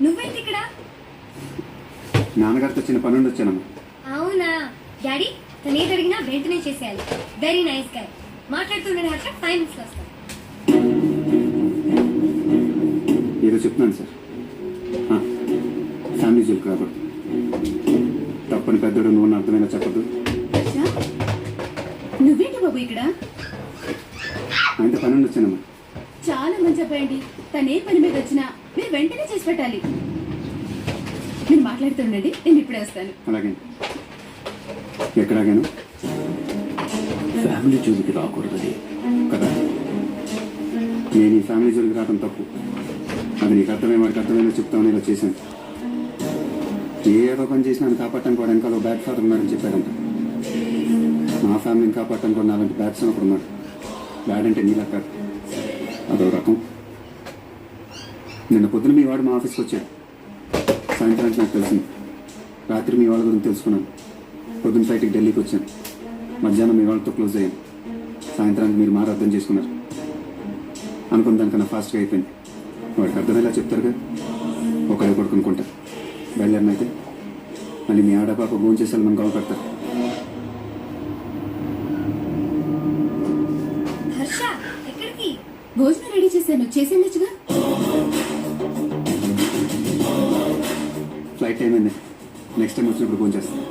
నువ్వేంటి ఇక్కడ? నాన్నగారితో చిన్న పని నుండి వచ్చానమ్మా. అవునా డాడీ, తను ఏది అడిగినా వెంటనే చేసేయాలి. Very nice guy. మాట్లాడుతుండే హర్ష 5 minutes లో వస్తాను. ఏదో చెప్తున్నాను సార్. ఫ్యామిలీ జోలికి రాకూడదు. తప్పని పెద్దడు నువ్వు అర్థమైనా చెప్పదు. నువ్వేంటి బాబు ఇక్కడ? ఆయనతో పని నుండి వచ్చానమ్మా. చాలా మంచి చెప్పండి. తనే పని మీద వచ్చినా మీరు వెంటనే చేసి పెట్టాలి. మీరు మాట్లాడుతుండండి, నేను ఇప్పుడే వస్తాను. అలాగే. ఎక్కడాగాను ఫ్యామిలీ జోలికి రాకూడదని కదా. నేను ఈ ఫ్యామిలీ జోలికి రావడం తప్పు. అది నీకు అర్థమై వాడికి అర్థమైనా చెప్తామని ఇలా చేశాను. ఏదో పని చేసినా కాపాడటానికి వాడు వెనకాల బ్యాడ్ ఫాదర్ ఉన్నాడని చెప్పాడంట. మా ఫ్యామిలీని కాపాడటానికి కూడా అలాంటి బ్యాడ్ సన్ ఒకడు ఉన్నాడు. బ్యాడ్ అంటే నీలా కాదు, అదో రకం. నిన్న పొద్దున మీ వాడు మా ఆఫీస్కి వచ్చాడు. సాయంత్రానికి నాకు తెలిసింది. రాత్రి మీ వాళ్ళ గురించి తెలుసుకున్నాను. పొద్దున్న ఫ్లైట్కి ఢిల్లీకి వచ్చాను. మధ్యాహ్నం మీ వాళ్ళతో క్లోజ్ అయ్యాను. సాయంత్రానికి మీరు మారు అర్థం చేసుకున్నారు. అనుకున్న దానికన్నా ఫాస్ట్గా అయిపోయింది. వాడికి అర్థమయ్యేలా చెప్తారుగా. ఒకరే కొడుకునుకుంటారు. బయలుదేరినైతే మళ్ళీ మీ ఆడపాప భోజనం చేసేలా మనం కాల్ పెడతారు. హర్ష ఎక్కడికి? భోజనం రెడీ చేశాను, చేసేయచ్చుగా. ఫ్లైట్ టైం అయింది. నెక్స్ట్ టైం వచ్చినప్పుడు భోజనం చేస్తాను.